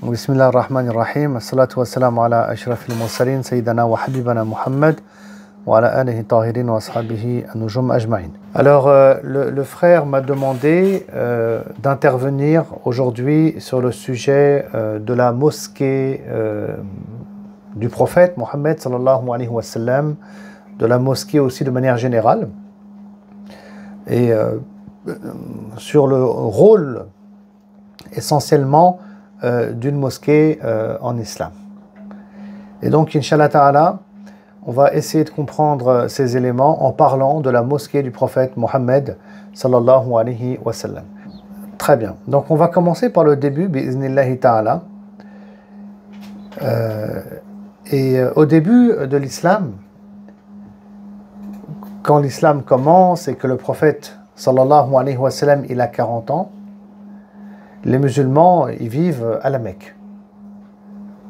بسم الله الرحمن الرحيم الصلاة والسلام على أشرف المرسلين سيدنا وحبيبنا محمد وعلى آله الطاهرين وأصحابه النجوم أجمعين. Alors le frère m'a demandé d'intervenir aujourd'hui sur le sujet de la mosquée du prophète Mohammed sallallahu alayhi wa sallam, de la mosquée aussi de manière générale, et sur le rôle essentiellement d'une mosquée en islam. Et donc, Inch'Allah Ta'ala, on va essayer de comprendre ces éléments en parlant de la mosquée du prophète Mohammed sallallahu alayhi wa sallam. Très bien. Donc, on va commencer par le début, bi'iznillahi ta'ala. Et au début de l'islam, quand l'islam commence et que le prophète sallallahu alayhi wa sallam, il a 40 ans, les musulmans, ils vivent à la Mecque.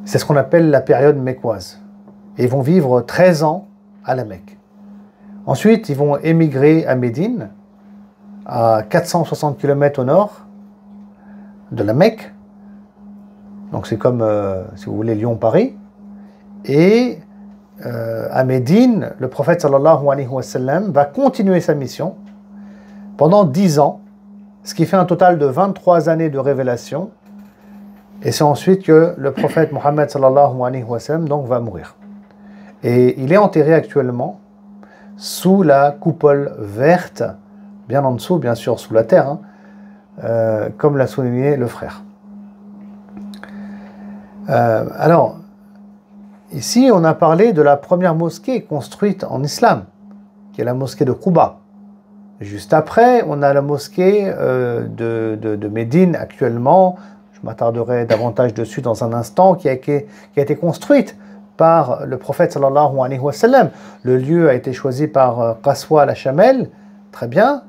C'est ce qu'on appelle la période mécoise. Et ils vont vivre 13 ans à la Mecque. Ensuite, ils vont émigrer à Médine, à 460 km au nord de la Mecque. Donc c'est comme, si vous voulez, Lyon-Paris. Et à Médine, le prophète sallallahu alayhi wa sallam va continuer sa mission pendant 10 ans, ce qui fait un total de 23 années de révélation. Et c'est ensuite que le prophète Mohammed sallallahu alayhi wa sallam donc va mourir. Et il est enterré actuellement sous la coupole verte, bien en dessous, bien sûr, sous la terre, comme l'a souligné le frère. Alors, ici, on a parlé de la première mosquée construite en islam, qui est la mosquée de Quba. Juste après, on a la mosquée de Médine actuellement. Je m'attarderai davantage dessus dans un instant, qui a été construite par le prophète sallallahu alayhi wa sallam. Le lieu a été choisi par Qaswa la-Chamel. Très bien,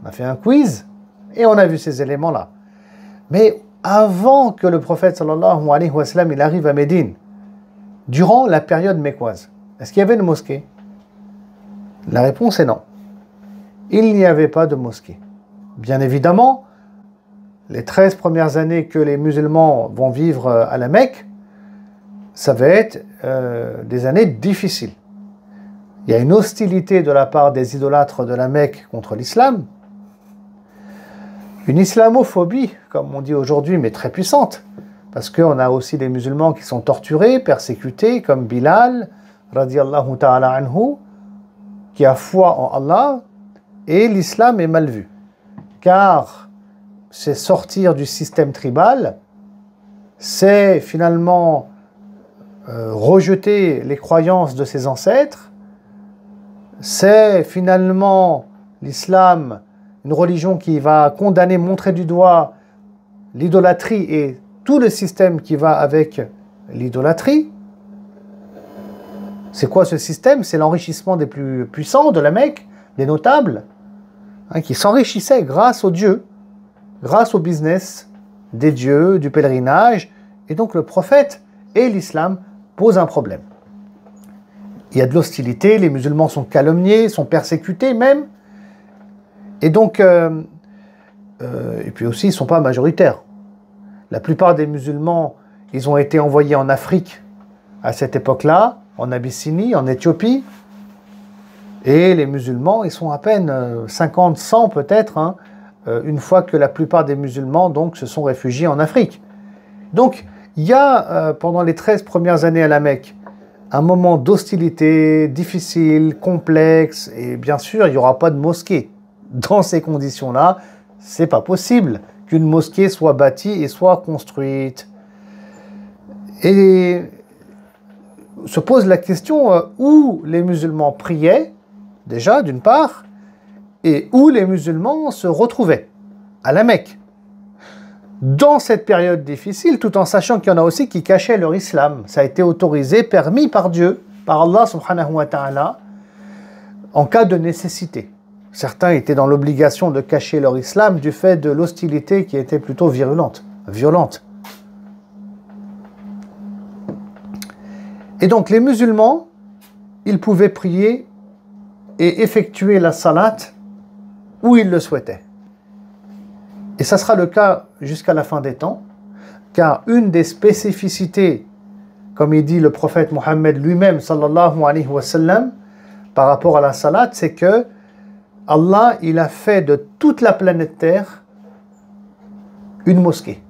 on a fait un quiz et on a vu ces éléments-là. Mais avant que le prophète sallallahu alayhi wa sallam il arrive à Médine, durant la période mécoise, est-ce qu'il y avait une mosquée? La réponse est non. Il n'y avait pas de mosquée. Bien évidemment, les 13 premières années que les musulmans vont vivre à la Mecque, ça va être des années difficiles. Il y a une hostilité de la part des idolâtres de la Mecque contre l'islam, une islamophobie, comme on dit aujourd'hui, mais très puissante, parce qu'on a aussi des musulmans qui sont torturés, persécutés, comme Bilal, radiyallahu ta'ala anhu, qui a foi en Allah. Et l'islam est mal vu, car c'est sortir du système tribal, c'est finalement rejeter les croyances de ses ancêtres, c'est finalement l'islam, une religion qui va condamner, montrer du doigt l'idolâtrie et tout le système qui va avec l'idolâtrie. C'est quoi ce système? C'est l'enrichissement des plus puissants de la Mecque, des notables, qui s'enrichissaient grâce aux dieux, grâce au business des dieux, du pèlerinage. Et donc le prophète et l'islam posent un problème. Il y a de l'hostilité, les musulmans sont calomniés, sont persécutés même. Et donc, et puis aussi, ils ne sont pas majoritaires. La plupart des musulmans, ils ont été envoyés en Afrique à cette époque-là, en Abyssinie, en Éthiopie. Et les musulmans, ils sont à peine 50, 100 peut-être, une fois que la plupart des musulmans donc, se sont réfugiés en Afrique. Donc, il y a, pendant les 13 premières années à la Mecque, un moment d'hostilité difficile, complexe, et bien sûr, il n'y aura pas de mosquée. Dans ces conditions-là, c'est pas possible qu'une mosquée soit bâtie et soit construite. Et se pose la question où les musulmans priaient, déjà, d'une part, et où les musulmans se retrouvaient, à la Mecque. Dans cette période difficile, tout en sachant qu'il y en a aussi qui cachaient leur islam. Ça a été autorisé, permis par Dieu, par Allah subhanahu wa ta'ala, en cas de nécessité. Certains étaient dans l'obligation de cacher leur islam du fait de l'hostilité qui était plutôt violente. Et donc les musulmans, ils pouvaient prier et effectuer la salat où ils le souhaitaient. Et ça sera le cas jusqu'à la fin des temps. car une des spécificités, comme il dit le prophète Mohammed lui-même, sallallahu alayhi wa sallam, par rapport à la salat, c'est que Allah, il a fait de toute la planète Terre une mosquée.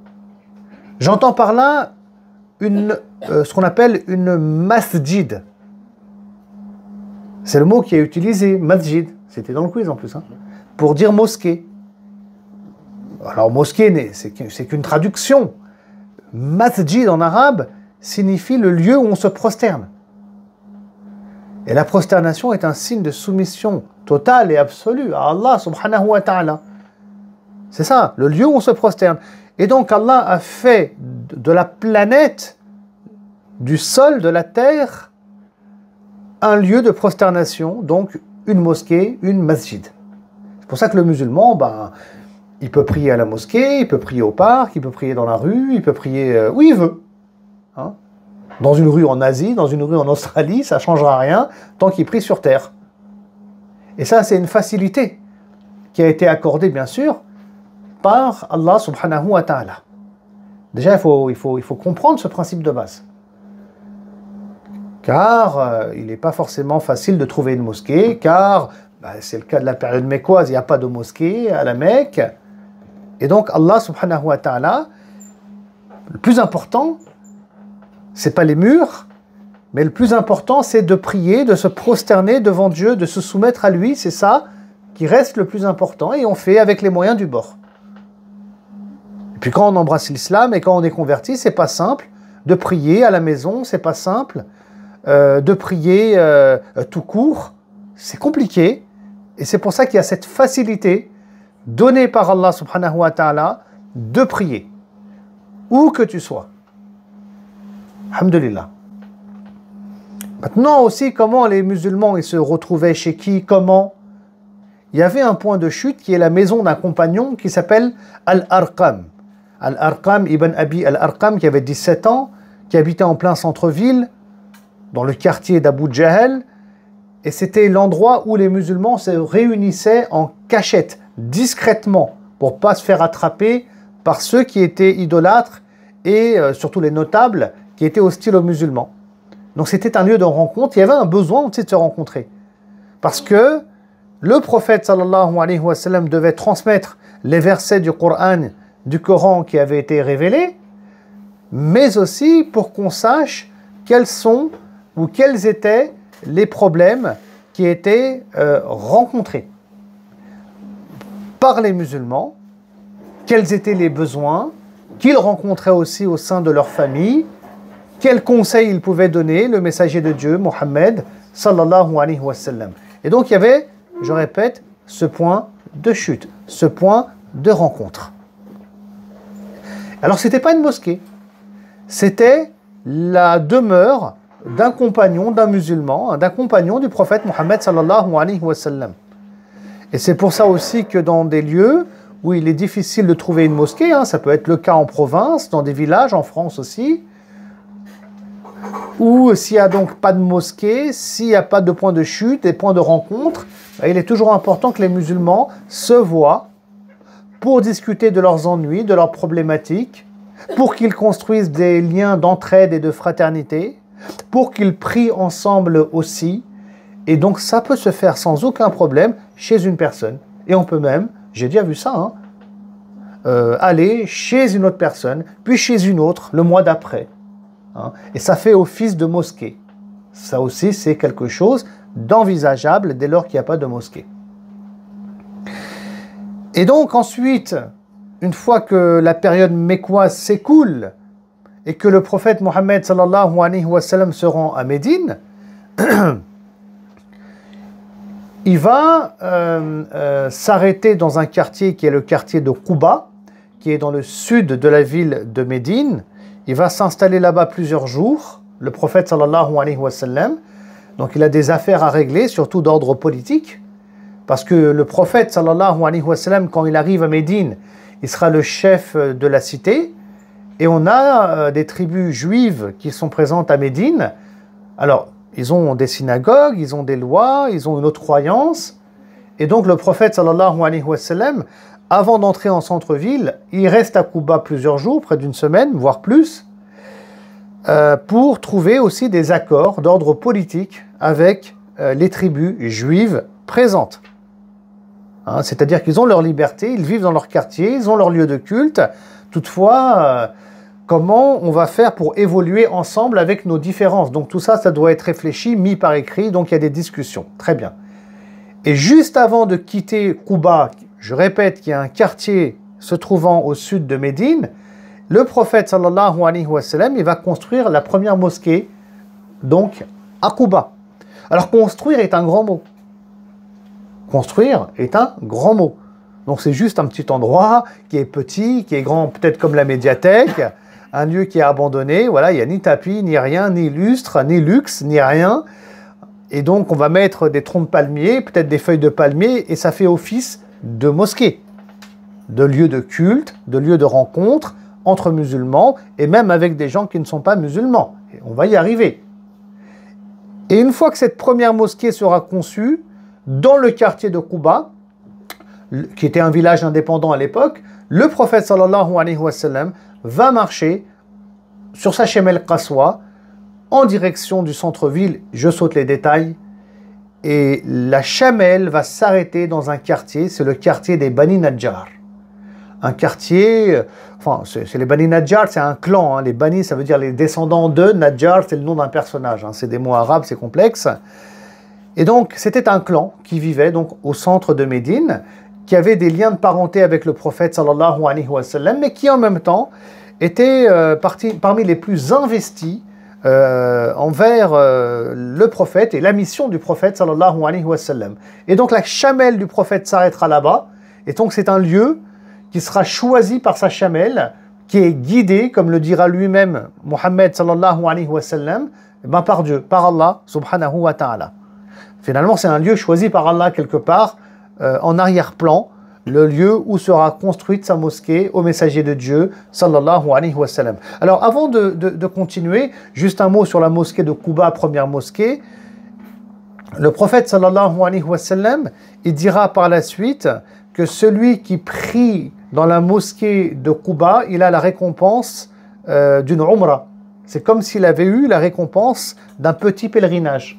J'entends par là ce qu'on appelle une masjid. C'est le mot qui est utilisé, masjid. C'était dans le quiz en plus, hein, pour dire mosquée. Alors mosquée, c'est qu'une traduction. Masjid en arabe signifie le lieu où on se prosterne. Et la prosternation est un signe de soumission totale et absolue à Allah subhanahu wa ta'ala. C'est ça, le lieu où on se prosterne. Et donc Allah a fait de la planète, du sol, de la terre, un lieu de prosternation, donc une mosquée, une masjid. C'est pour ça que le musulman, il peut prier à la mosquée, il peut prier au parc, il peut prier dans la rue, il peut prier où il veut. Hein? Dans une rue en Asie, dans une rue en Australie, ça ne changera rien tant qu'il prie sur terre. Et ça, c'est une facilité qui a été accordée, bien sûr, par Allah subhanahu wa ta'ala. Déjà, il faut comprendre ce principe de base. Car il n'est pas forcément facile de trouver une mosquée, car c'est le cas de la période mécoise, il n'y a pas de mosquée à la Mecque. Et donc Allah subhanahu wa ta'ala, le plus important, c'est pas les murs, mais le plus important, c'est de prier, de se prosterner devant Dieu, de se soumettre à lui, c'est ça qui reste le plus important, et on fait avec les moyens du bord. Et puis quand on embrasse l'islam et quand on est converti, c'est pas simple de prier à la maison, c'est pas simple de prier tout court, c'est compliqué, et c'est pour ça qu'il y a cette facilité donnée par Allah subhanahu wa ta'ala de prier, où que tu sois. Alhamdulillah. Maintenant aussi, comment les musulmans ils se retrouvaient chez qui, comment? Il y avait un point de chute qui est la maison d'un compagnon qui s'appelle Al-Arqam. Al-Arqam ibn Abi Al-Arqam, qui avait 17 ans, qui habitait en plein centre-ville, dans le quartier d'Abu Jahl, et c'était l'endroit où les musulmans se réunissaient en cachette, discrètement, pour ne pas se faire attraper par ceux qui étaient idolâtres et surtout les notables qui étaient hostiles aux musulmans. Donc c'était un lieu de rencontre, il y avait un besoin aussi de se rencontrer. Parce que le prophète sallallahu alayhi wa sallam devait transmettre les versets du Coran qui avaient été révélés, mais aussi pour qu'on sache quels sont ou quels étaient les problèmes qui étaient rencontrés par les musulmans, quels étaient les besoins qu'ils rencontraient aussi au sein de leur famille, quels conseils ils pouvaient donner, le messager de Dieu, Mohammed, sallallahu alayhi wa sallam. Et donc il y avait, je répète, ce point de chute, ce point de rencontre. Alors ce n'était pas une mosquée, c'était la demeure d'un compagnon, d'un musulman, d'un compagnon du prophète Mohammed sallallahu alayhi wa sallam. Et c'est pour ça aussi que dans des lieux où il est difficile de trouver une mosquée, ça peut être le cas en province, dans des villages, en France aussi, où s'il n'y a donc pas de mosquée, s'il n'y a pas de point de chute, des points de rencontre, il est toujours important que les musulmans se voient pour discuter de leurs ennuis, de leurs problématiques, pour qu'ils construisent des liens d'entraide et de fraternité, pour qu'ils prient ensemble aussi. Et donc ça peut se faire sans aucun problème chez une personne. Et on peut même, j'ai déjà vu ça, aller chez une autre personne, puis chez une autre le mois d'après. Et ça fait office de mosquée. Ça aussi, c'est quelque chose d'envisageable dès lors qu'il n'y a pas de mosquée. Et donc ensuite, une fois que la période mécoise s'écoule et que le prophète Mohammed sallallahu alayhi wa sallam se rend à Médine, il va s'arrêter dans un quartier qui est le quartier de Quba, qui est dans le sud de la ville de Médine. Il va s'installer là-bas plusieurs jours, le prophète sallallahu alayhi wa sallam. Donc il a des affaires à régler, surtout d'ordre politique, parce que le prophète sallallahu alayhi wa sallam, quand il arrive à Médine, il sera le chef de la cité, et on a des tribus juives qui sont présentes à Médine. Alors, ils ont des synagogues, ils ont des lois, ils ont une autre croyance, et donc le prophète sallallahu alayhi wa sallam avant d'entrer en centre-ville, il reste à Quba plusieurs jours, près d'une semaine, voire plus, pour trouver aussi des accords d'ordre politique avec les tribus juives présentes. Hein, c'est-à-dire qu'ils ont leur liberté, ils vivent dans leur quartier, ils ont leur lieu de culte. Toutefois, comment on va faire pour évoluer ensemble avec nos différences? Donc tout ça, ça doit être réfléchi, mis par écrit, donc il y a des discussions. Très bien. Et juste avant de quitter Quba, je répète qu'il y a un quartier se trouvant au sud de Médine, le prophète sallallahu alayhi wa sallam, il va construire la première mosquée, donc à Quba. Alors construire est un grand mot. Construire est un grand mot. Donc c'est juste un petit endroit qui est petit, qui est grand, peut-être comme la médiathèque, un lieu qui est abandonné, voilà, il n'y a ni tapis, ni rien, ni lustre, ni luxe, ni rien. Et donc on va mettre des troncs de palmier, peut-être des feuilles de palmier, et ça fait office de mosquée, de lieu de culte, de lieu de rencontre entre musulmans, et même avec des gens qui ne sont pas musulmans. Et on va y arriver. Et une fois que cette première mosquée sera conçue, dans le quartier de Quba, qui était un village indépendant à l'époque, le prophète sallallahu alayhi wa sallam va marcher sur sa Shemel Qaswa en direction du centre-ville. Je saute les détails. Et la chamelle va s'arrêter dans un quartier, c'est le quartier des Bani Najjar. Un quartier, enfin, c'est les Bani Najjar, c'est un clan. Hein. Les Bani, ça veut dire les descendants de Najjar, c'est le nom d'un personnage. Hein. C'est des mots arabes, c'est complexe. Et donc, c'était un clan qui vivait donc au centre de Médine, qui avait des liens de parenté avec le prophète sallallahu alayhi wa sallam, mais qui en même temps était parmi les plus investis envers le prophète et la mission du prophète sallallahu alayhi wa sallam. Et donc la chamelle du prophète s'arrêtera là-bas, et donc c'est un lieu qui sera choisi par sa chamelle, qui est guidé, comme le dira lui-même Mohammed sallallahu alayhi wa sallam, par Dieu, par Allah subhanahu wa ta'ala. Finalement, c'est un lieu choisi par Allah quelque part, en arrière-plan, le lieu où sera construite sa mosquée au messager de Dieu, sallallahu alayhi wa sallam. Alors, avant de continuer, juste un mot sur la mosquée de Quba, première mosquée. Le prophète, sallallahu alayhi wa sallam, il dira par la suite que celui qui prie dans la mosquée de Quba, il a la récompense d'une umrah. C'est comme s'il avait eu la récompense d'un petit pèlerinage.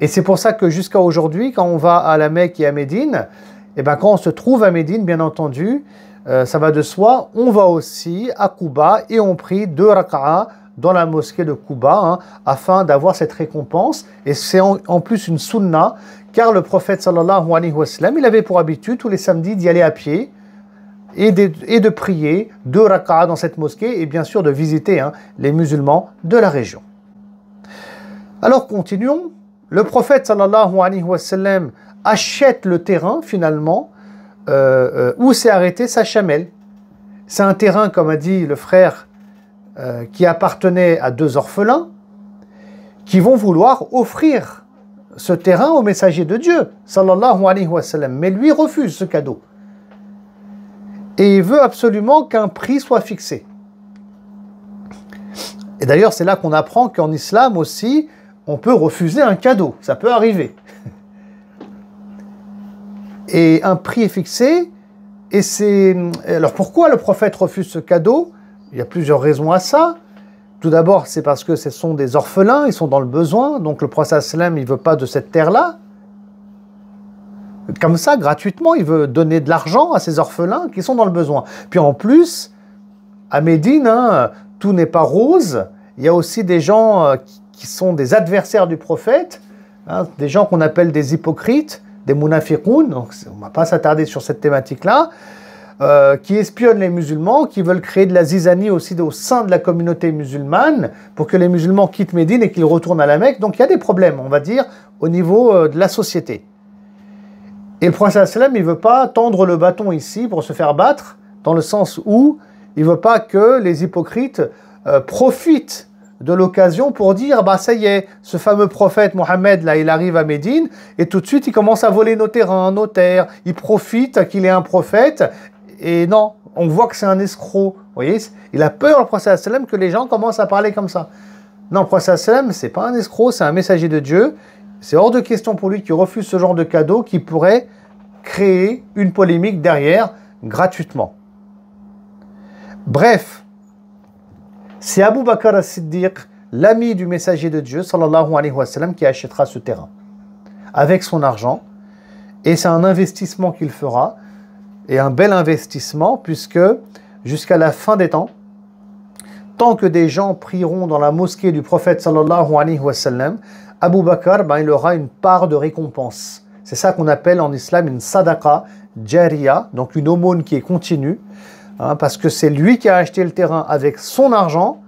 Et c'est pour ça que jusqu'à aujourd'hui, quand on va à la Mecque et à Médine, et ben quand on se trouve à Médine, bien entendu, ça va de soi, on va aussi à Quba et on prie 2 raka'a dans la mosquée de Quba, hein, afin d'avoir cette récompense. Et c'est en plus une sunna, car le prophète sallallahu alayhi wa sallam, il avait pour habitude tous les samedis d'y aller à pied et de prier 2 raka'a dans cette mosquée, et bien sûr de visiter hein, les musulmans de la région. Alors continuons. Le prophète sallallahu alayhi wa sallam achète le terrain finalement où s'est arrêtée sa chamelle. C'est un terrain, comme a dit le frère, qui appartenait à 2 orphelins qui vont vouloir offrir ce terrain au messager de Dieu sallallahu alayhi wa sallam. Mais lui refuse ce cadeau. Et il veut absolument qu'un prix soit fixé. Et d'ailleurs, c'est là qu'on apprend qu'en islam aussi, on peut refuser un cadeau, ça peut arriver. Et un prix est fixé, et c'est... Alors pourquoi le prophète refuse ce cadeau? Il y a plusieurs raisons à ça. Tout d'abord, c'est parce que ce sont des orphelins, ils sont dans le besoin, donc le prophète sallam, il ne veut pas de cette terre-là. Comme ça, gratuitement, il veut donner de l'argent à ces orphelins qui sont dans le besoin. Puis en plus, à Médine, hein, tout n'est pas rose, il y a aussi des gens qui sont des adversaires du prophète, hein, des gens qu'on appelle des hypocrites, des munafiqoun, donc on ne va pas s'attarder sur cette thématique-là, qui espionnent les musulmans, qui veulent créer de la zizanie aussi au sein de la communauté musulmane, pour que les musulmans quittent Médine et qu'ils retournent à la Mecque. Donc il y a des problèmes, on va dire, au niveau de la société. Et le prophète sallam, il ne veut pas tendre le bâton ici pour se faire battre, dans le sens où il ne veut pas que les hypocrites profitent de l'occasion pour dire, bah ça y est, ce fameux prophète Mohammed, là, il arrive à Médine, et tout de suite, il commence à voler nos terrains, nos terres, il profite qu'il est un prophète, et non, on voit que c'est un escroc, vous voyez, il a peur, le prophète sallam, que les gens commencent à parler comme ça. Non, le prophète sallam, c'est pas un escroc, c'est un messager de Dieu, c'est hors de question pour lui qu'il refuse ce genre de cadeau qui pourrait créer une polémique derrière gratuitement. Bref, c'est Abu Bakr as-Siddiq, l'ami du messager de Dieu, sallallahu alayhi wa sallam, qui achètera ce terrain avec son argent. Et c'est un investissement qu'il fera, et un bel investissement, puisque jusqu'à la fin des temps, tant que des gens prieront dans la mosquée du prophète sallallahu alayhi wa sallam, Abu Bakr, il aura une part de récompense. C'est ça qu'on appelle en islam une sadaqa jariya, donc une aumône qui est continue, parce que c'est lui qui a acheté le terrain avec son argent.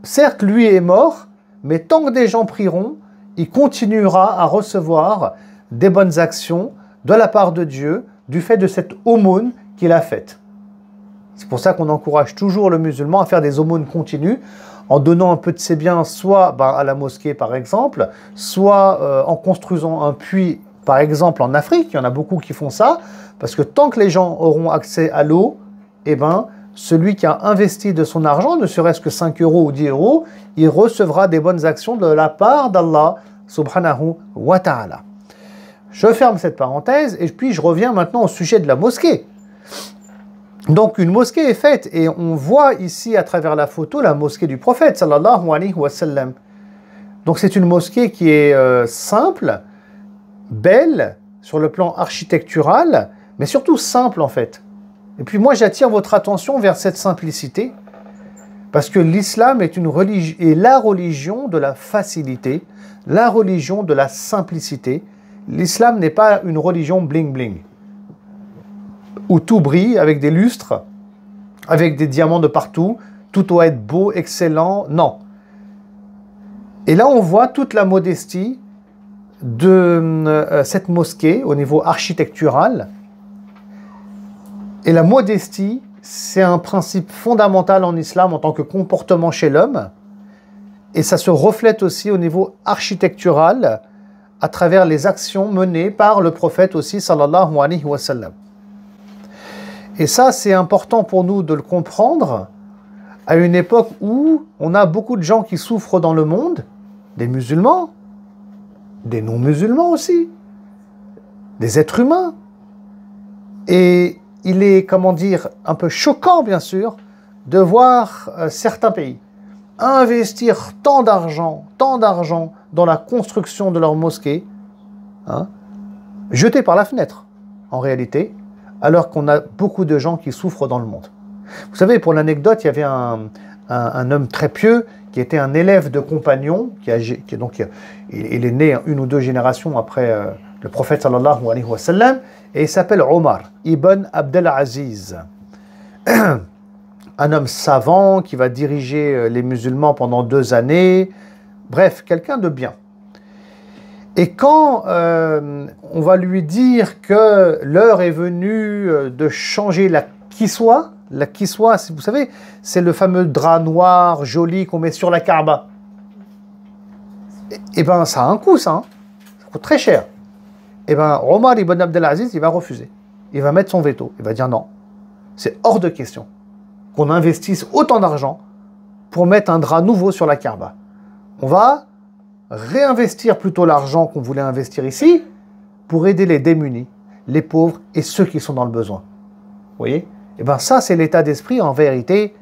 Certes, lui est mort, mais tant que des gens prieront, il continuera à recevoir des bonnes actions de la part de Dieu, du fait de cette aumône qu'il a faite. C'est pour ça qu'on encourage toujours le musulman à faire des aumônes continues, en donnant un peu de ses biens, soit à la mosquée par exemple, soit en construisant un puits, par exemple en Afrique. Il y en a beaucoup qui font ça, parce que tant que les gens auront accès à l'eau, celui qui a investi de son argent, ne serait-ce que 5 euros ou 10 euros, il recevra des bonnes actions de la part d'Allah subhanahu wa ta'ala. Je ferme cette parenthèse et puis je reviens maintenant au sujet de la mosquée. Donc une mosquée est faite et on voit ici à travers la photo la mosquée du prophète sallallahu alayhi wa sallam. Donc c'est une mosquée qui est simple, belle sur le plan architectural, mais surtout simple en fait. Et puis moi j'attire votre attention vers cette simplicité, parce que l'islam est la religion de la facilité, la religion de la simplicité. L'islam n'est pas une religion bling-bling, où tout brille avec des lustres, avec des diamants de partout, tout doit être beau, excellent, non. Et là on voit toute la modestie de cette mosquée au niveau architectural. Et la modestie, c'est un principe fondamental en islam en tant que comportement chez l'homme. Et ça se reflète aussi au niveau architectural à travers les actions menées par le prophète aussi, sallallahu alayhi wa sallam. Et ça, c'est important pour nous de le comprendre à une époque où on a beaucoup de gens qui souffrent dans le monde, des musulmans, des non-musulmans aussi, des êtres humains. Et il est, un peu choquant, bien sûr, de voir certains pays investir tant d'argent dans la construction de leur mosquée, jetés par la fenêtre, en réalité, alors qu'on a beaucoup de gens qui souffrent dans le monde. Vous savez, pour l'anecdote, il y avait un homme très pieux qui était un élève de Compagnon, il est né une ou deux générations après le prophète sallallahu alayhi wa sallam, et il s'appelle Omar ibn Abdelaziz. Un homme savant qui va diriger les musulmans pendant 2 années. Bref, quelqu'un de bien. Et quand on va lui dire que l'heure est venue de changer la kiswa, vous savez, c'est le fameux drap noir joli qu'on met sur la Kaaba. Et ça a un coût, ça. Ça coûte très cher. Omar ibn Abdelaziz, il va refuser. Il va mettre son veto. Il va dire non. C'est hors de question qu'on investisse autant d'argent pour mettre un drap nouveau sur la Kaaba. On va réinvestir plutôt l'argent qu'on voulait investir ici pour aider les démunis, les pauvres et ceux qui sont dans le besoin. Vous voyez ? Ça, c'est l'état d'esprit en vérité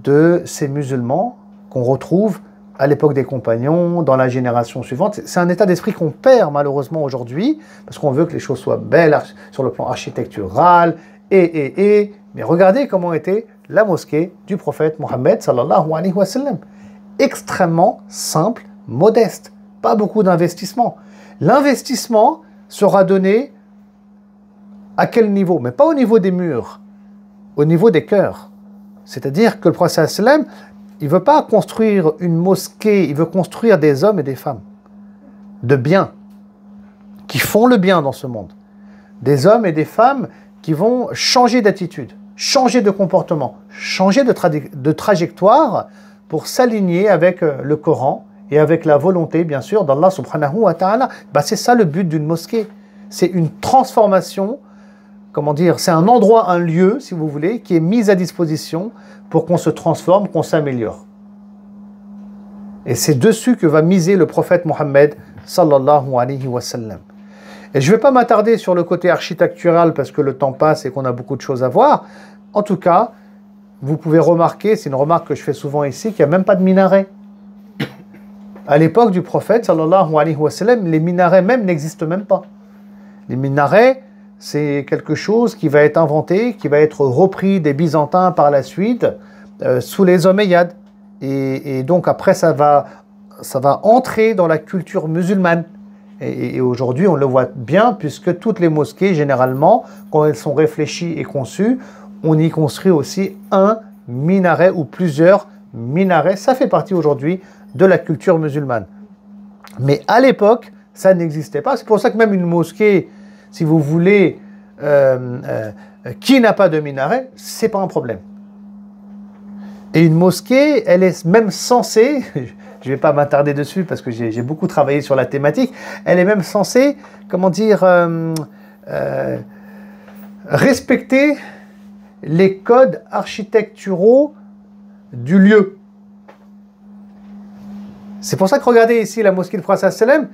de ces musulmans qu'on retrouve à l'époque des Compagnons, dans la génération suivante. C'est un état d'esprit qu'on perd malheureusement aujourd'hui, parce qu'on veut que les choses soient belles sur le plan architectural, mais regardez comment était la mosquée du prophète Mohammed sallallahu alayhi wa sallam. Extrêmement simple, modeste, pas beaucoup d'investissement. L'investissement sera donné à quel niveau? Mais pas au niveau des murs, au niveau des cœurs. C'est-à-dire que le prophète sallam, il ne veut pas construire une mosquée, il veut construire des hommes et des femmes de bien, qui font le bien dans ce monde. Des hommes et des femmes qui vont changer d'attitude, changer de comportement, changer de trajectoire pour s'aligner avec le Coran et avec la volonté, bien sûr, d'Allah subhanahu wa ta'ala. C'est ça le but d'une mosquée. C'est une transformation, c'est un endroit, un lieu, si vous voulez, qui est mis à disposition pour qu'on se transforme, qu'on s'améliore. Et c'est dessus que va miser le prophète Mohammed sallallahu alayhi wa sallam. Et je ne vais pas m'attarder sur le côté architectural parce que le temps passe et qu'on a beaucoup de choses à voir. En tout cas, vous pouvez remarquer, c'est une remarque que je fais souvent ici, qu'il n'y a même pas de minaret. À l'époque du prophète, sallallahu alayhi wa sallam, les minarets même n'existent même pas. Les minarets, c'est quelque chose qui va être inventé, qui va être repris des Byzantins par la suite, sous les Omeyyades. Et donc après, ça va entrer dans la culture musulmane. Et aujourd'hui, on le voit bien, puisque toutes les mosquées, généralement, quand elles sont réfléchies et conçues, on y construit aussi un minaret ou plusieurs minarets. Ça fait partie aujourd'hui de la culture musulmane. Mais à l'époque, ça n'existait pas. C'est pour ça que même une mosquée, si vous voulez, qui n'a pas de minaret, c'est pas un problème. Et une mosquée, elle est même censée, je ne vais pas m'attarder dessus parce que j'ai beaucoup travaillé sur la thématique, elle est même censée, comment dire, respecter les codes architecturaux du lieu. C'est pour ça que regardez ici la mosquée de Prophète sallam,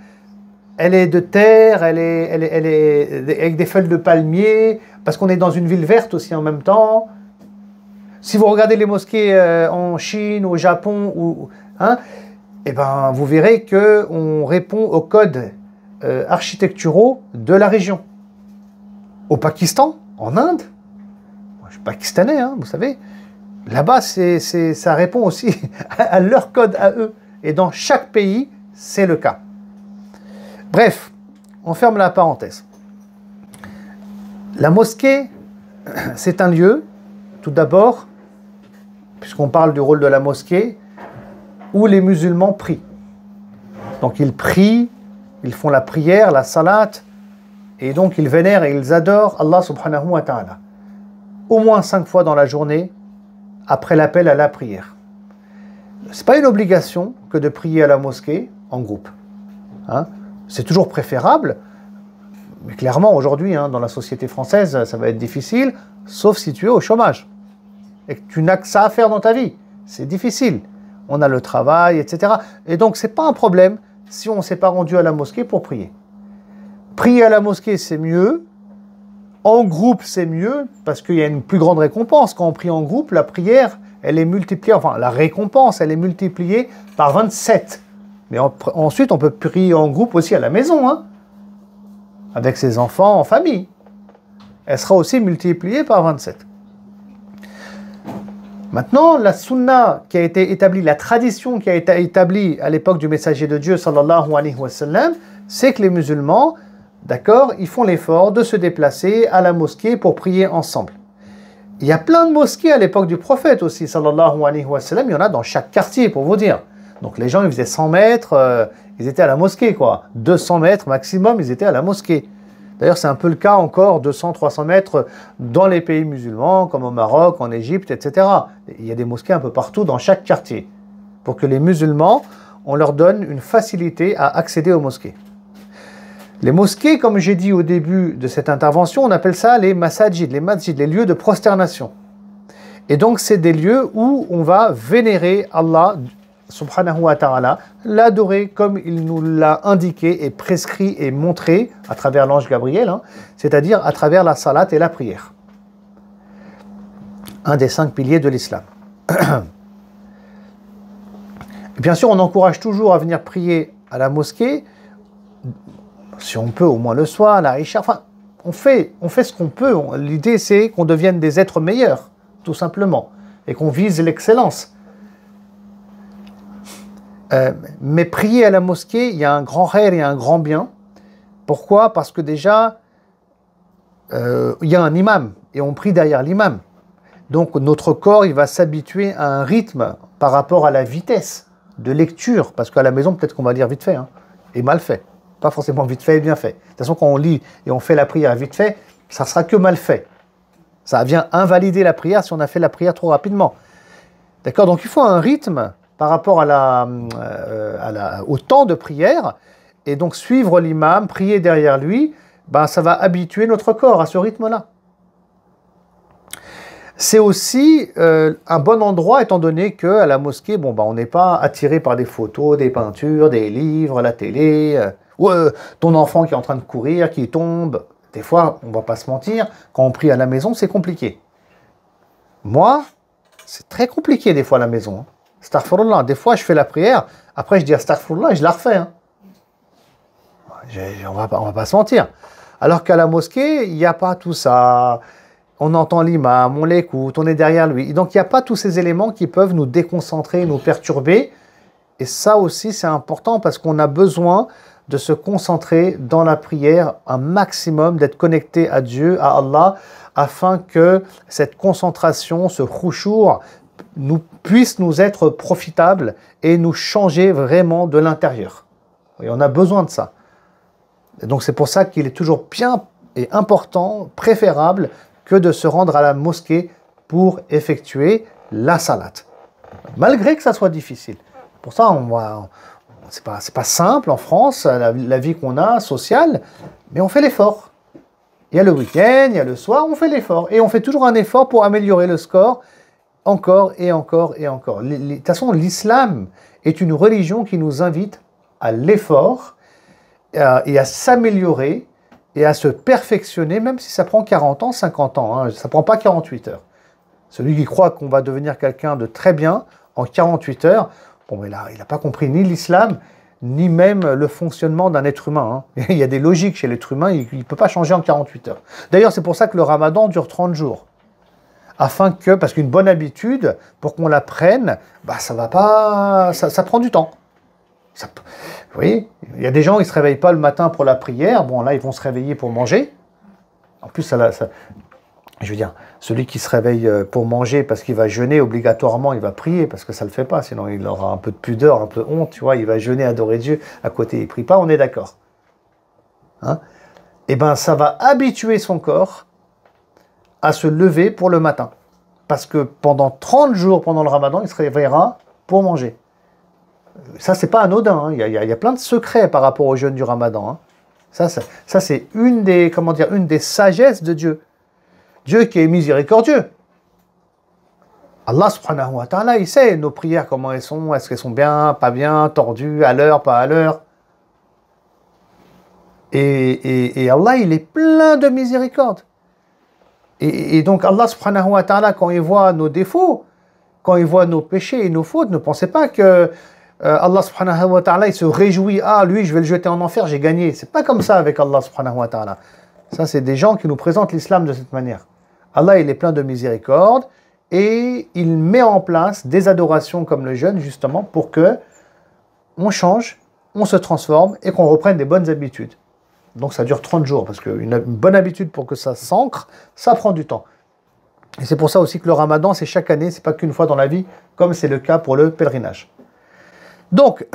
elle est de terre, elle est avec des feuilles de palmier, parce qu'on est dans une ville verte aussi en même temps. Si vous regardez les mosquées en Chine, au Japon, eh ben, vous verrez qu'on répond aux codes architecturaux de la région. Au Pakistan, en Inde, moi, je suis pakistanais, vous savez, là-bas, ça répond aussi à leur code à eux. Et dans chaque pays, c'est le cas. Bref, on ferme la parenthèse. La mosquée, c'est un lieu, tout d'abord, puisqu'on parle du rôle de la mosquée, où les musulmans prient. Donc ils prient, ils font la prière, la salat, et donc ils vénèrent et ils adorent Allah subhanahu wa ta'ala. Au moins 5 fois dans la journée, après l'appel à la prière. Ce n'est pas une obligation que de prier à la mosquée en groupe. C'est toujours préférable, mais clairement aujourd'hui, dans la société française, ça va être difficile, sauf si tu es au chômage et que tu n'as que ça à faire dans ta vie. C'est difficile. On a le travail, etc. Et donc, ce n'est pas un problème si on ne s'est pas rendu à la mosquée pour prier. Prier à la mosquée, c'est mieux. En groupe, c'est mieux, parce qu'il y a une plus grande récompense. Quand on prie en groupe, la prière, elle est multipliée, enfin, la récompense, elle est multipliée par 27. Mais ensuite, on peut prier en groupe aussi à la maison, avec ses enfants, en famille. Elle sera aussi multipliée par 27. Maintenant, la sunna qui a été établie, la tradition qui a été établie à l'époque du messager de Dieu, sallallahu alayhi wa sallam, c'est que les musulmans, d'accord, ils font l'effort de se déplacer à la mosquée pour prier ensemble. Il y a plein de mosquées à l'époque du prophète aussi, sallallahu alayhi wa sallam, il y en a dans chaque quartier, pour vous dire. Donc les gens, ils faisaient 100 mètres, ils étaient à la mosquée, quoi. 200 mètres maximum, ils étaient à la mosquée. D'ailleurs, c'est un peu le cas encore, 200, 300 mètres dans les pays musulmans, comme au Maroc, en Égypte, etc. Il y a des mosquées un peu partout dans chaque quartier, pour que les musulmans, on leur donne une facilité à accéder aux mosquées. Les mosquées, comme j'ai dit au début de cette intervention, on appelle ça les masajid, les lieux de prosternation. Et donc, c'est des lieux où on va vénérer Allah, subhanahu wa ta'ala, l'adorer comme il nous l'a indiqué et prescrit et montré à travers l'ange Gabriel, c'est-à-dire à travers la salat et la prière. Un des 5 piliers de l'islam. Bien sûr, on encourage toujours à venir prier à la mosquée, si on peut au moins le soir, la Isha, enfin, on fait ce qu'on peut. L'idée, c'est qu'on devienne des êtres meilleurs, tout simplement, et qu'on vise l'excellence. Mais prier à la mosquée, il y a un grand khair et un grand bien. Pourquoi? Parce que déjà, il y a un imam, et on prie derrière l'imam. Donc notre corps, il va s'habituer à un rythme par rapport à la vitesse de lecture, parce qu'à la maison, peut-être qu'on va lire vite fait, et mal fait. Pas forcément vite fait et bien fait. De toute façon, quand on lit et on fait la prière vite fait, ça ne sera que mal fait. Ça vient invalider la prière si on a fait la prière trop rapidement. D'accord? Donc il faut un rythme par rapport au temps de prière, et donc suivre l'imam, prier derrière lui, ça va habituer notre corps à ce rythme-là. C'est aussi un bon endroit, étant donné qu'à la mosquée, on n'est pas attiré par des photos, des peintures, des livres, la télé. Ou ton enfant qui est en train de courir, qui tombe. Des fois, on ne va pas se mentir, quand on prie à la maison, c'est compliqué. Moi, c'est très compliqué des fois à la maison. Hein. Astaghfirullah. Des fois, je fais la prière, après je dis astaghfirullah et je la refais. Hein. On va pas se mentir. Alors qu'à la mosquée, il n'y a pas tout ça. On entend l'imam, on l'écoute, on est derrière lui. Donc il n'y a pas tous ces éléments qui peuvent nous déconcentrer, nous perturber. Et ça aussi, c'est important parce qu'on a besoin de se concentrer dans la prière un maximum, d'être connecté à Dieu, à Allah, afin que cette concentration, ce khushu' puisse nous être profitable et nous changer vraiment de l'intérieur. Et on a besoin de ça. Et donc c'est pour ça qu'il est toujours bien et important, préférable, que de se rendre à la mosquée pour effectuer la salat. Malgré que ça soit difficile. Pour ça, c'est pas simple en France, la vie qu'on a, sociale, mais on fait l'effort. Il y a le week-end, il y a le soir, on fait l'effort. Et on fait toujours un effort pour améliorer le score, encore et encore et encore. De toute façon, l'islam est une religion qui nous invite à l'effort et à s'améliorer et à se perfectionner, même si ça prend 40 ans, 50 ans. Hein, ça ne prend pas 48 heures. Celui qui croit qu'on va devenir quelqu'un de très bien en 48 heures, bon, il n'a pas compris ni l'islam, ni même le fonctionnement d'un être humain. Hein. Il y a des logiques chez l'être humain, il ne peut pas changer en 48 heures. D'ailleurs, c'est pour ça que le ramadan dure 30 jours. Parce qu'une bonne habitude, pour qu'on la prenne, ça va pas, ça prend du temps. Vous voyez, il y a des gens, ils ne se réveillent pas le matin pour la prière. Bon, là, ils vont se réveiller pour manger. En plus, je veux dire, celui qui se réveille pour manger parce qu'il va jeûner, obligatoirement, il va prier parce que ça ne le fait pas. Sinon, il aura un peu de pudeur, un peu de honte, tu vois. Il va jeûner, adorer Dieu. À côté, il ne prie pas, on est d'accord. Hein? Eh bien, ça va habituer son corps à se lever pour le matin. Parce que pendant 30 jours, pendant le ramadan, il se réveillera pour manger. Ça, c'est pas anodin. Hein. Il y a plein de secrets par rapport au jeûne du ramadan. Hein. Ça c'est une des sagesses de Dieu. Dieu qui est miséricordieux. Allah subhanahu wa ta'ala, il sait nos prières, comment elles sont, est-ce qu'elles sont bien, pas bien, tordues, à l'heure, pas à l'heure. Et Allah, il est plein de miséricorde. Et donc Allah subhanahu wa ta'ala, quand il voit nos défauts, quand il voit nos péchés et nos fautes, ne pensez pas que Allah subhanahu wa ta'ala, il se réjouit, lui, je vais le jeter en enfer, j'ai gagné. C'est pas comme ça avec Allah subhanahu wa ta'ala. Ça, c'est des gens qui nous présentent l'islam de cette manière. Allah, il est plein de miséricorde et il met en place des adorations comme le jeûne, justement, pour que on change, on se transforme et qu'on reprenne des bonnes habitudes. Donc ça dure 30 jours, parce qu'une bonne habitude pour que ça s'ancre, ça prend du temps. Et c'est pour ça aussi que le ramadan, c'est chaque année, c'est pas qu'une fois dans la vie, comme c'est le cas pour le pèlerinage. Donc,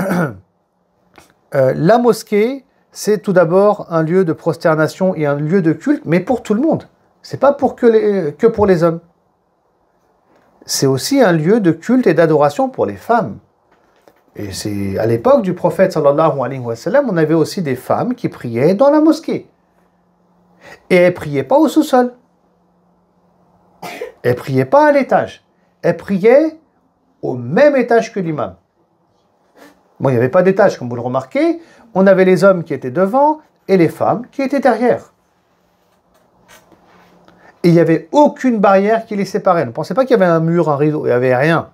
la mosquée, c'est tout d'abord un lieu de prosternation et un lieu de culte, mais pour tout le monde. C'est pas que pour les hommes. C'est aussi un lieu de culte et d'adoration pour les femmes. Et c'est à l'époque du prophète sallallahu alayhi wa sallam, on avait aussi des femmes qui priaient dans la mosquée. Et elles ne priaient pas au sous-sol. Elles ne priaient pas à l'étage. Elles priaient au même étage que l'imam. Bon, il n'y avait pas d'étage, comme vous le remarquez. On avait les hommes qui étaient devant et les femmes qui étaient derrière. Et il n'y avait aucune barrière qui les séparait. Ne pensez pas qu'il y avait un mur, un rideau, il n'y avait rien.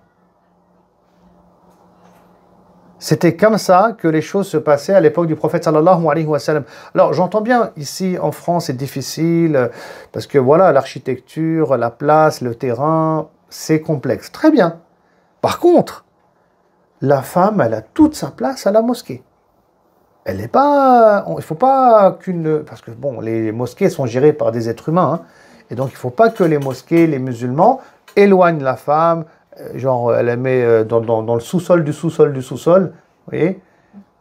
C'était comme ça que les choses se passaient à l'époque du prophète sallallahu alayhi wa sallam. Alors j'entends bien, ici en France c'est difficile, parce que voilà, l'architecture, la place, le terrain, c'est complexe. Très bien. Par contre, la femme, elle a toute sa place à la mosquée. Elle n'est pas... Il ne faut pas qu'une... Parce que bon, les mosquées sont gérées par des êtres humains, hein, et donc il ne faut pas que les mosquées, les musulmans, éloignent la femme, genre elle la met dans le sous-sol du sous-sol du sous-sol, vous voyez,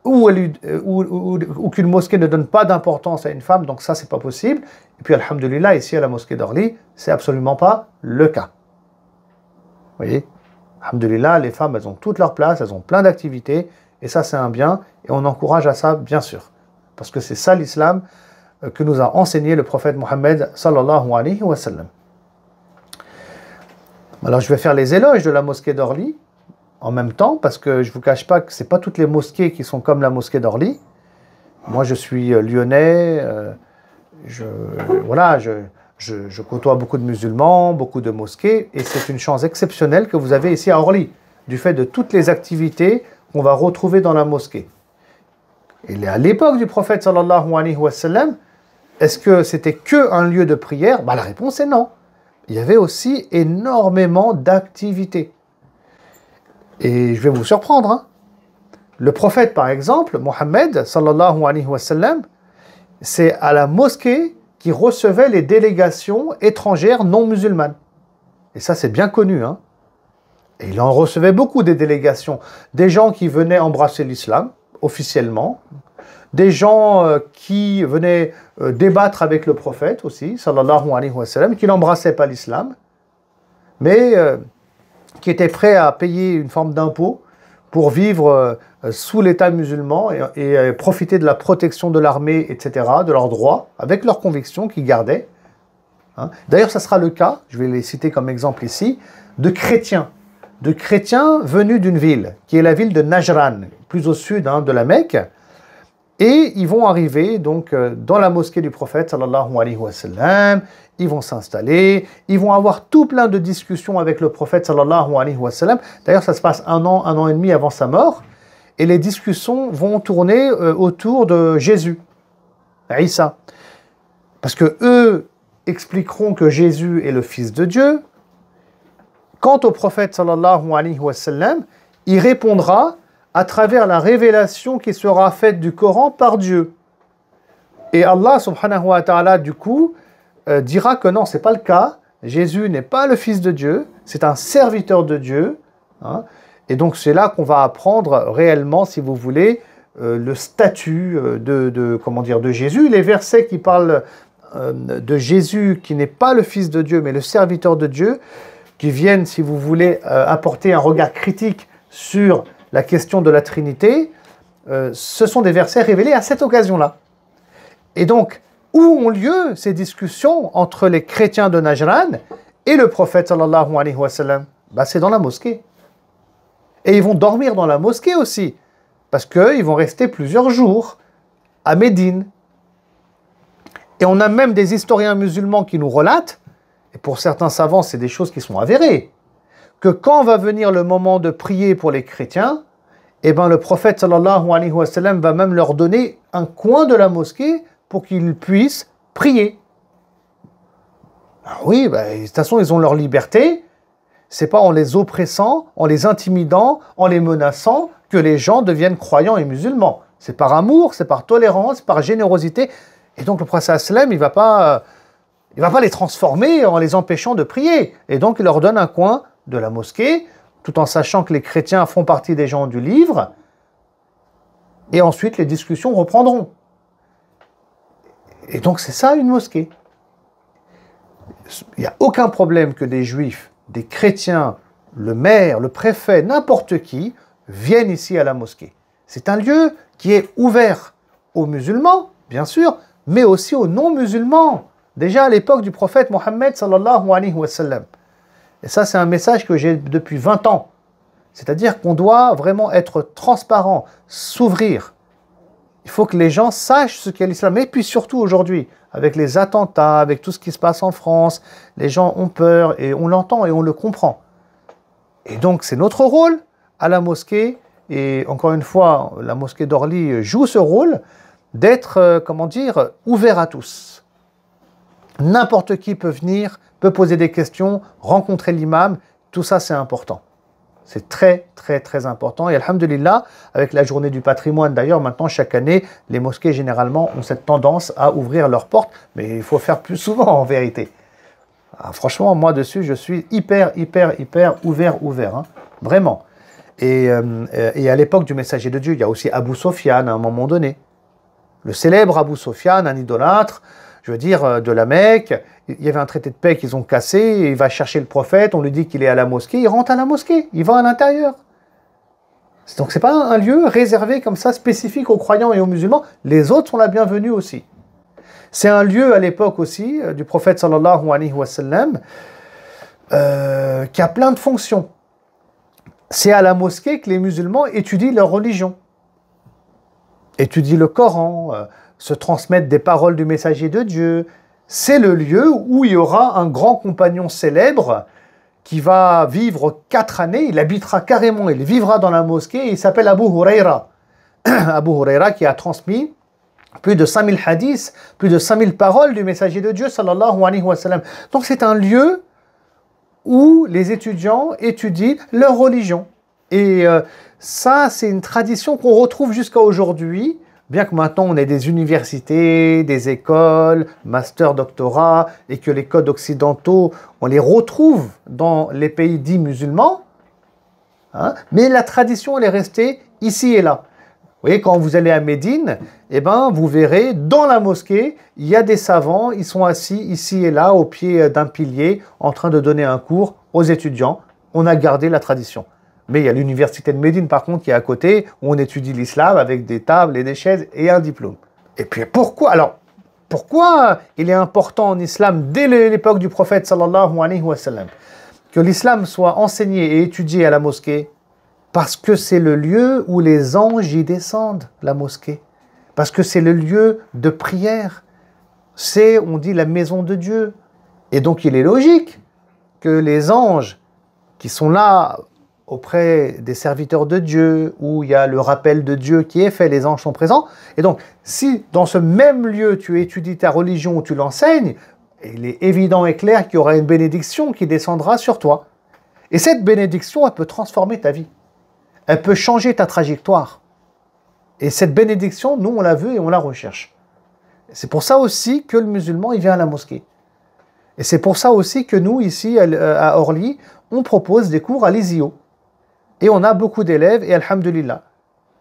ou qu'une mosquée ne donne pas d'importance à une femme, donc ça c'est pas possible. Et puis alhamdoulilah, ici à la mosquée d'Orly, c'est absolument pas le cas. Vous voyez, alhamdoulilah, les femmes elles ont toute leur place, elles ont plein d'activités, et ça c'est un bien, et on encourage à ça bien sûr, parce que c'est ça l'islam que nous a enseigné le prophète Mohammed sallallahu alayhi wa sallam. Alors je vais faire les éloges de la mosquée d'Orly en même temps, parce que je ne vous cache pas que ce n'est pas toutes les mosquées qui sont comme la mosquée d'Orly. Moi, je suis lyonnais, voilà, je côtoie beaucoup de musulmans, beaucoup de mosquées, et c'est une chance exceptionnelle que vous avez ici à Orly, du fait de toutes les activités qu'on va retrouver dans la mosquée. Et à l'époque du prophète sallallahu alayhi wa sallam, est-ce que c'était que un lieu de prière? La réponse est non. Il y avait aussi énormément d'activités. Et je vais vous surprendre, hein. Le prophète, par exemple, Mohammed sallallahu alayhi wa sallam, c'est à la mosquée qui recevait les délégations étrangères non musulmanes. Et ça, c'est bien connu, hein. Et il en recevait beaucoup des délégations. Des gens qui venaient embrasser l'islam, officiellement. Des gens qui venaient débattre avec le prophète aussi, sallallahu alayhi wa sallam, qui n'embrassaient pas l'islam, mais qui étaient prêts à payer une forme d'impôt pour vivre sous l'État musulman et profiter de la protection de l'armée, etc., de leurs droits, avec leurs convictions qu'ils gardaient. Hein. D'ailleurs, ça sera le cas, je vais les citer comme exemple ici, de chrétiens venus d'une ville, qui est la ville de Najran, plus au sud de la Mecque, et ils vont arriver donc dans la mosquée du prophète, sallallahu alayhi wa sallam, ils vont s'installer, ils vont avoir tout plein de discussions avec le prophète, sallallahu alayhi wa sallam. D'ailleurs, ça se passe un an et demi avant sa mort, et les discussions vont tourner autour de Jésus, Isa. Parce que eux expliqueront que Jésus est le Fils de Dieu. Quant au prophète, sallallahu alayhi wa sallam, il répondra à travers la révélation qui sera faite du Coran par Dieu. Et Allah, subhanahu wa ta'ala, du coup, dira que non, ce n'est pas le cas. Jésus n'est pas le Fils de Dieu, c'est un serviteur de Dieu. Hein. Et donc, c'est là qu'on va apprendre réellement, si vous voulez, le statut de Jésus. Les versets qui parlent de Jésus, qui n'est pas le Fils de Dieu, mais le serviteur de Dieu, qui viennent, si vous voulez, apporter un regard critique sur la question de la Trinité, ce sont des versets révélés à cette occasion-là. Et donc, où ont lieu ces discussions entre les chrétiens de Najran et le prophète sallallahu alayhi wa sallam? C'est dans la mosquée. Et ils vont dormir dans la mosquée aussi, parce qu'ils vont rester plusieurs jours à Médine. Et on a même des historiens musulmans qui nous relatent, et pour certains savants, c'est des choses qui sont avérées, que quand va venir le moment de prier pour les chrétiens, le prophète sallallahu alayhi wa sallam va même leur donner un coin de la mosquée pour qu'ils puissent prier. Oui, de toute façon, ils ont leur liberté. C'est pas en les oppressant, en les intimidant, en les menaçant que les gens deviennent croyants et musulmans. C'est par amour, c'est par tolérance, par générosité. Et donc le prophète sallam, il va pas les transformer en les empêchant de prier. Et donc il leur donne un coin de la mosquée, tout en sachant que les chrétiens font partie des gens du livre. Et ensuite, les discussions reprendront. Et donc c'est ça une mosquée. Il n'y a aucun problème que des juifs, des chrétiens, le maire, le préfet, n'importe qui, viennent ici à la mosquée. C'est un lieu qui est ouvert aux musulmans, bien sûr, mais aussi aux non-musulmans. Déjà à l'époque du prophète Mohammed sallallahu alayhi wa sallam. Et ça, c'est un message que j'ai depuis 20 ans. C'est-à-dire qu'on doit vraiment être transparent, s'ouvrir. Il faut que les gens sachent ce qu'est l'islam. Et puis surtout aujourd'hui, avec les attentats, avec tout ce qui se passe en France, les gens ont peur et on l'entend et on le comprend. Et donc c'est notre rôle à la mosquée, et encore une fois, la mosquée d'Orly joue ce rôle d'être, ouvert à tous. N'importe qui peut venir, peut poser des questions, rencontrer l'imam, tout ça c'est important. C'est très, très, très important. Et alhamdulillah, avec la journée du patrimoine, d'ailleurs, maintenant, chaque année, les mosquées, généralement, ont cette tendance à ouvrir leurs portes. Mais il faut faire plus souvent, en vérité. Franchement, moi, dessus, je suis hyper ouvert. Hein, vraiment. Et à l'époque du messager de Dieu, il y a aussi Abu Sofyan, à un moment donné. Le célèbre Abu Sofyan, un idolâtre, de la Mecque. Il y avait un traité de paix qu'ils ont cassé, et il va chercher le prophète, on lui dit qu'il est à la mosquée, il rentre à la mosquée, il va à l'intérieur. Donc c'est pas un lieu réservé comme ça, spécifique aux croyants et aux musulmans, les autres sont la bienvenue aussi. C'est un lieu à l'époque aussi, du prophète sallallahu alayhi wa sallam, qui a plein de fonctions. C'est à la mosquée que les musulmans étudient leur religion. étudient le Coran, se transmettent des paroles du messager de Dieu. C'est le lieu où il y aura un grand compagnon célèbre qui va vivre 4 années, il habitera carrément, il vivra dans la mosquée, il s'appelle Abu Huraira. Abu Huraira qui a transmis plus de 5000 hadiths, plus de 5000 paroles du messager de Dieu, sallallahu alayhi wa sallam. Donc c'est un lieu où les étudiants étudient leur religion. Et ça, c'est une tradition qu'on retrouve jusqu'à aujourd'hui, bien que maintenant on ait des universités, des écoles, master, doctorat, et que les codes occidentaux, on les retrouve dans les pays dits musulmans, hein, mais la tradition, elle est restée ici et là. Vous voyez, quand vous allez à Médine, eh ben, vous verrez, dans la mosquée, il y a des savants, ils sont assis ici et là, au pied d'un pilier, en train de donner un cours aux étudiants. On a gardé la tradition. Mais il y a l'université de Médine, par contre, qui est à côté, où on étudie l'islam avec des tables et des chaises et un diplôme. Et puis pourquoi il est important en islam, dès l'époque du prophète, sallallahu alayhi wa sallam, que l'islam soit enseigné et étudié à la mosquée? Parce que c'est le lieu où les anges y descendent, la mosquée. Parce que c'est le lieu de prière. C'est, on dit, la maison de Dieu. Et donc il est logique que les anges qui sont là auprès des serviteurs de Dieu, où il y a le rappel de Dieu qui est fait, les anges sont présents. Et donc, si dans ce même lieu tu étudies ta religion ou tu l'enseignes, il est évident et clair qu'il y aura une bénédiction qui descendra sur toi. Et cette bénédiction, elle peut transformer ta vie. Elle peut changer ta trajectoire. Et cette bénédiction, nous, on la veut et on la recherche. C'est pour ça aussi que le musulman, il vient à la mosquée. Et c'est pour ça aussi que nous, ici, à Orly, on propose des cours à l'ISIO. Et on a beaucoup d'élèves, et alhamdulillah.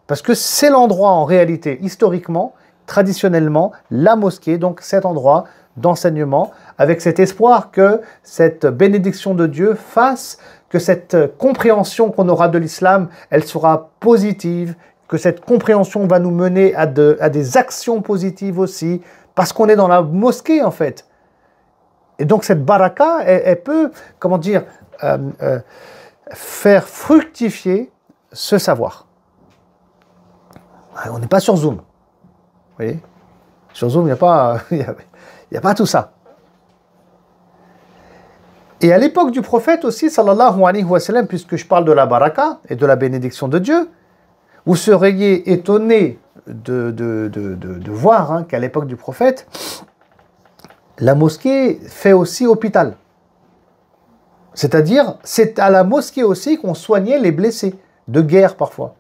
Parce que c'est l'endroit, en réalité, historiquement, traditionnellement, la mosquée, donc cet endroit d'enseignement, avec cet espoir que cette bénédiction de Dieu fasse que cette compréhension qu'on aura de l'islam, elle sera positive, que cette compréhension va nous mener à des actions positives aussi, parce qu'on est dans la mosquée en fait. Et donc cette baraka, elle peut, comment dire, faire fructifier ce savoir. On n'est pas sur Zoom. Vous voyez ? Sur Zoom, il n'y a pas tout ça. Et à l'époque du prophète aussi, sallallahu alayhi wa sallam, puisque je parle de la baraka et de la bénédiction de Dieu, vous seriez étonné de voir qu'à l'époque du prophète, la mosquée fait aussi hôpital. C'est-à-dire, c'est à la mosquée aussi qu'on soignait les blessés, de guerre parfois.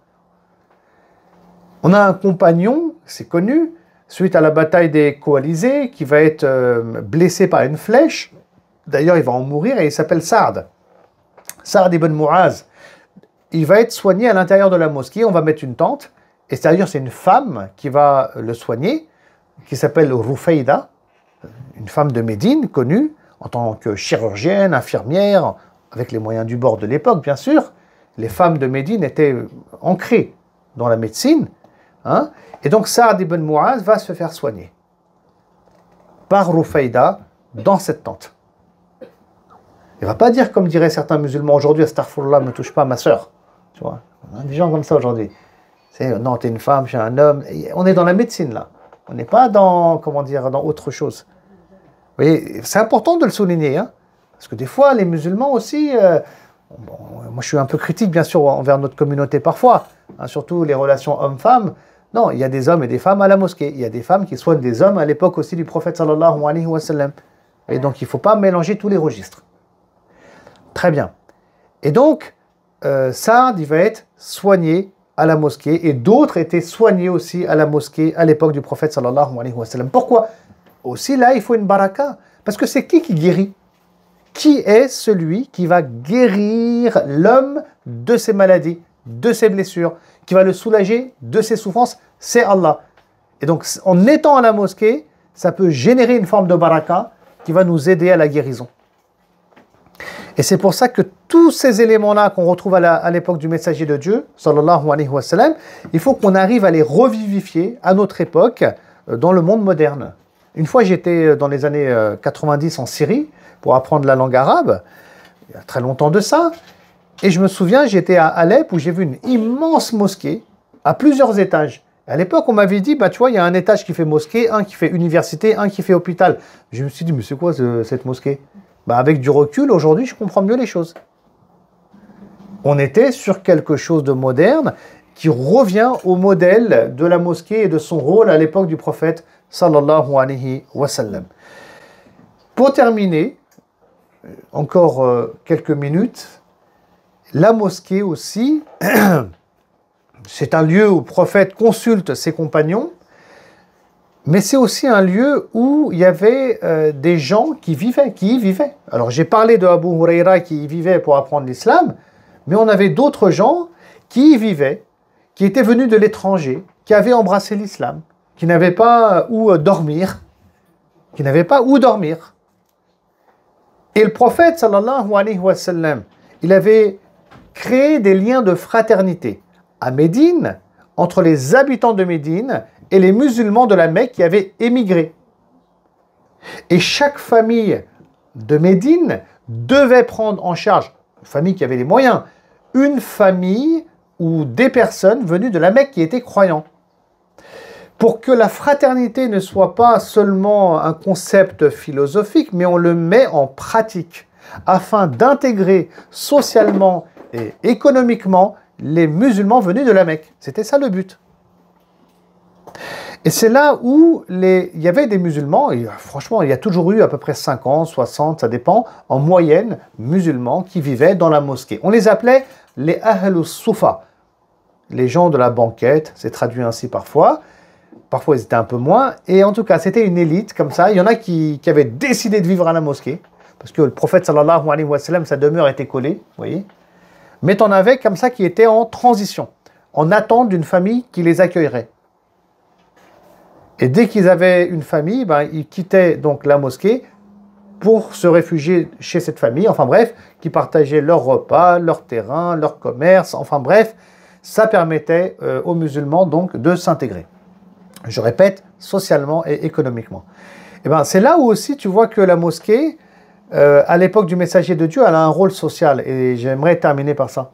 On a un compagnon, c'est connu, suite à la bataille des coalisés, qui va être blessé par une flèche. D'ailleurs, il va en mourir et il s'appelle Saad. Saad ibn Mu'az. Il va être soigné à l'intérieur de la mosquée. On va mettre une tente. Et c'est-à-dire, c'est une femme qui va le soigner, qui s'appelle Rufayda, une femme de Médine, connue en tant que chirurgienne, infirmière, avec les moyens du bord de l'époque, bien sûr. Les femmes de Médine étaient ancrées dans la médecine. Et donc, Saad ibn Mu'az va se faire soigner par Rufayda dans cette tente. Il ne va pas dire, comme diraient certains musulmans aujourd'hui, astaghfirullah, ne me touche pas ma sœur. Tu vois, on a des gens comme ça aujourd'hui. Non, tu es une femme, je suis un homme. Et on est dans la médecine là. On n'est pas dans, dans autre chose. Vous voyez, c'est important de le souligner. Parce que des fois, les musulmans aussi, moi je suis un peu critique bien sûr envers notre communauté parfois, surtout les relations hommes-femmes. Non, il y a des hommes et des femmes à la mosquée. Il y a des femmes qui soignent des hommes à l'époque aussi du prophète sallallahu alayhi wa sallam. Et donc il ne faut pas mélanger tous les registres. Très bien. Et donc, Saad, il va être soigné à la mosquée, et d'autres étaient soignés aussi à la mosquée à l'époque du prophète sallallahu alayhi wa sallam. Pourquoi ? Aussi là, il faut une baraka. Parce que c'est qui guérit ? Qui est celui qui va guérir l'homme de ses maladies, de ses blessures, qui va le soulager de ses souffrances ? C'est Allah. Et donc, en étant à la mosquée, ça peut générer une forme de baraka qui va nous aider à la guérison. Et c'est pour ça que tous ces éléments-là qu'on retrouve à l'époque du messager de Dieu, sallallahu alayhi wa sallam, il faut qu'on arrive à les revivifier à notre époque dans le monde moderne. Une fois, j'étais dans les années 90 en Syrie pour apprendre la langue arabe, il y a très longtemps de ça, et je me souviens, j'étais à Alep où j'ai vu une immense mosquée à plusieurs étages. À l'époque, on m'avait dit, bah, tu vois, il y a un étage qui fait mosquée, un qui fait université, un qui fait hôpital. Je me suis dit, mais c'est quoi cette mosquée? Bah, avec du recul, aujourd'hui, je comprends mieux les choses. On était sur quelque chose de moderne qui revient au modèle de la mosquée et de son rôle à l'époque du prophète sallallahu alayhi wa sallam. Pour terminer, encore quelques minutes, la mosquée aussi, c'est un lieu où le prophète consulte ses compagnons, mais c'est aussi un lieu où il y avait des gens qui y vivaient. Alors j'ai parlé de Abu Huraira qui y vivait pour apprendre l'islam, mais on avait d'autres gens qui y vivaient, qui étaient venus de l'étranger, qui avaient embrassé l'islam, qui n'avaient pas où dormir, Et le prophète, sallallahu alayhi wa sallam, il avait créé des liens de fraternité à Médine, entre les habitants de Médine et les musulmans de la Mecque qui avaient émigré. Et chaque famille de Médine devait prendre en charge, une famille qui avait les moyens, une famille ou des personnes venues de la Mecque qui étaient croyants. Pour que la fraternité ne soit pas seulement un concept philosophique, mais on le met en pratique, afin d'intégrer socialement et économiquement les musulmans venus de la Mecque. C'était ça le but. Et c'est là où il y avait des musulmans, et franchement, il y a toujours eu à peu près 50, 60, ça dépend, en moyenne, musulmans qui vivaient dans la mosquée. On les appelait les Ahlus Soufa, les gens de la banquette, c'est traduit ainsi parfois. Parfois, ils étaient un peu moins. Et en tout cas, c'était une élite comme ça. Il y en a qui avaient décidé de vivre à la mosquée, parce que le prophète, sallallahu alayhi wa sallam, sa demeure était collée, vous voyez. Mais t'en avais comme ça qui étaient en transition, en attente d'une famille qui les accueillerait. Et dès qu'ils avaient une famille, ben, ils quittaient donc la mosquée pour se réfugier chez cette famille. Enfin bref, qui partageaient leurs repas, leur terrain, leur commerce. Enfin bref, ça permettait aux musulmans donc de s'intégrer. Je répète, socialement et économiquement. Et ben, c'est là où aussi tu vois que la mosquée, à l'époque du messager de Dieu, elle a un rôle social. Et j'aimerais terminer par ça.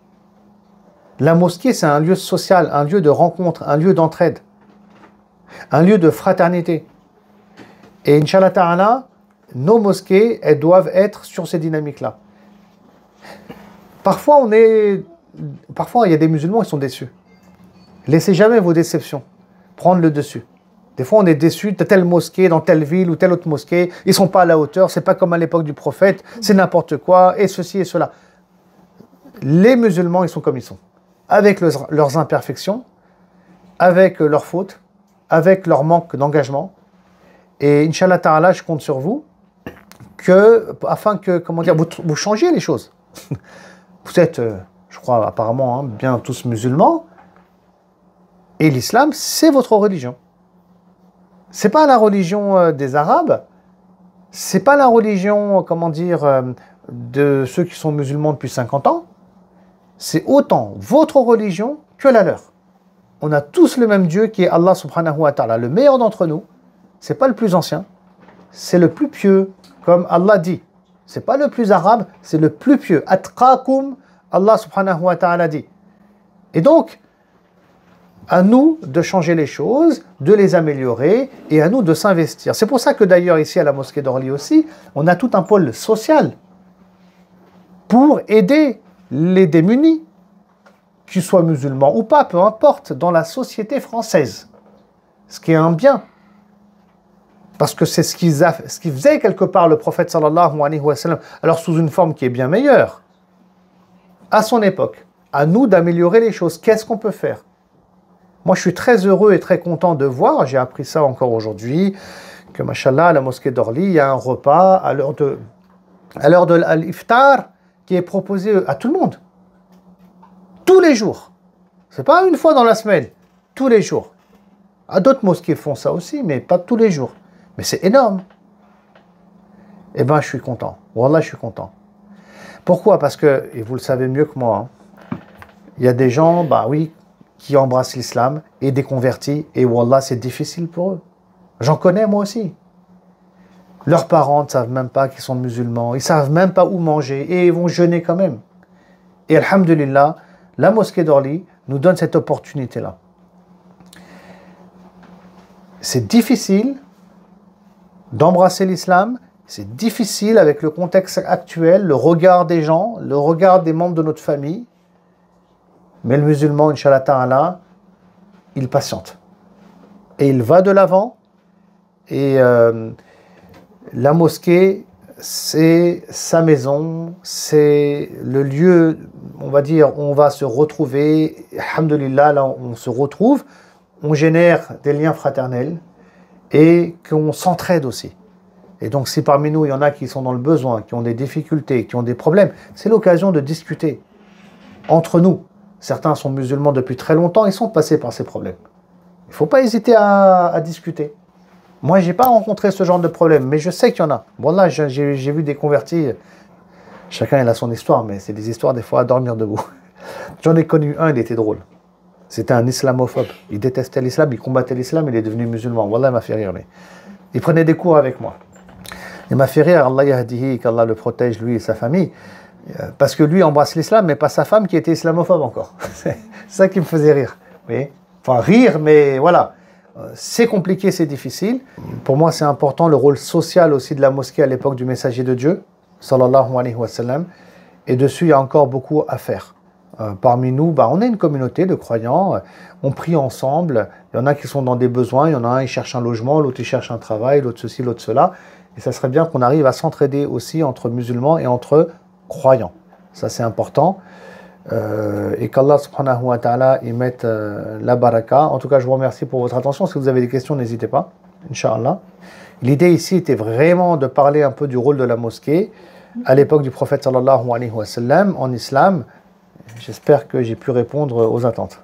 La mosquée, c'est un lieu social, un lieu de rencontre, un lieu d'entraide, un lieu de fraternité. Et Inch'Allah Ta'ala, nos mosquées, elles doivent être sur ces dynamiques-là. Parfois, il y a des musulmans qui sont déçus. Laissez jamais vos déceptions prendre le dessus. Des fois, on est déçu de telle mosquée, dans telle ville ou telle autre mosquée. Ils ne sont pas à la hauteur, c'est pas comme à l'époque du prophète, c'est n'importe quoi, et ceci et cela. Les musulmans, ils sont comme ils sont. Avec leurs imperfections, avec leurs fautes, avec leur manque d'engagement. Et Inch'Allah Ta'ala, je compte sur vous, afin que, comment dire, vous changiez les choses. Vous êtes, je crois, apparemment, bien tous musulmans. Et l'islam, c'est votre religion. C'est pas la religion des Arabes, c'est pas la religion, comment dire, de ceux qui sont musulmans depuis 50 ans. C'est autant votre religion que la leur. On a tous le même Dieu qui est Allah subhanahu wa ta'ala. Le meilleur d'entre nous, c'est pas le plus ancien, c'est le plus pieux, comme Allah dit. C'est pas le plus arabe, c'est le plus pieux. Atqakum, Allah subhanahu wa ta'ala dit. Et donc, à nous de changer les choses, de les améliorer et à nous de s'investir. C'est pour ça que d'ailleurs ici à la mosquée d'Orly aussi, on a tout un pôle social pour aider les démunis, qu'ils soient musulmans ou pas, peu importe, dans la société française. Ce qui est un bien. Parce que c'est ce qu'il faisait quelque part le prophète sallallahu alayhi wa sallam, alors sous une forme qui est bien meilleure. À son époque, à nous d'améliorer les choses. Qu'est-ce qu'on peut faire? Moi, je suis très heureux et très content de voir, j'ai appris ça encore aujourd'hui, que, machallah, à la mosquée d'Orly, il y a un repas à l'heure de l'iftar qui est proposé à tout le monde. Tous les jours. C'est pas une fois dans la semaine, tous les jours. D'autres mosquées font ça aussi, mais pas tous les jours. Mais c'est énorme. Eh bien, je suis content. Wallah, je suis content. Pourquoi? Parce que, et vous le savez mieux que moi, il y a des gens, bah oui, qui embrassent l'islam et des convertis, et wallah, c'est difficile pour eux. J'en connais moi aussi. Leurs parents ne savent même pas qu'ils sont musulmans, ils ne savent même pas où manger, et ils vont jeûner quand même. Et alhamdulillah, la mosquée d'Orly nous donne cette opportunité-là. c'est difficile d'embrasser l'islam, c'est difficile avec le contexte actuel, le regard des gens, le regard des membres de notre famille. Mais le musulman, Inch'Allah Ta'ala, il patiente. Et il va de l'avant. Et la mosquée, c'est sa maison, c'est le lieu, on va dire, où on va se retrouver. Alhamdulillah, là, on se retrouve, on génère des liens fraternels et qu'on s'entraide aussi. Et donc, si parmi nous, il y en a qui sont dans le besoin, qui ont des difficultés, qui ont des problèmes, c'est l'occasion de discuter entre nous. Certains sont musulmans depuis très longtemps, ils sont passés par ces problèmes. Il ne faut pas hésiter à discuter. Moi, je n'ai pas rencontré ce genre de problème, mais je sais qu'il y en a. Bon, là, j'ai vu des convertis. Chacun il a son histoire, mais c'est des histoires des fois à dormir debout. J'en ai connu un, il était drôle. C'était un islamophobe. Il détestait l'islam, il combattait l'islam, il est devenu musulman. Wallah, il m'a fait rire, lui. Il prenait des cours avec moi. Il m'a fait rire, Allah yahdihi, qu'Allah le protège, lui et sa famille. Parce que lui embrasse l'islam, mais pas sa femme qui était islamophobe encore. C'est ça qui me faisait rire. Vous voyez ? Enfin, rire, mais voilà. C'est compliqué, c'est difficile. Pour moi, c'est important le rôle social aussi de la mosquée à l'époque du messager de Dieu, sallallahu alayhi wa sallam. Et dessus, il y a encore beaucoup à faire. Parmi nous, on est une communauté de croyants, on prie ensemble. Il y en a qui sont dans des besoins, il y en a un qui cherche un logement, l'autre il cherche un travail, l'autre ceci, l'autre cela. Et ça serait bien qu'on arrive à s'entraider aussi entre musulmans et entre croyants. Ça, c'est important. Et qu'Allah subhanahu wa ta'ala y mette la baraka. En tout cas, je vous remercie pour votre attention. Si vous avez des questions, n'hésitez pas, Inch'Allah. L'idée ici était vraiment de parler un peu du rôle de la mosquée à l'époque du prophète sallallahu alayhi wa sallam en islam. J'espère que j'ai pu répondre aux attentes.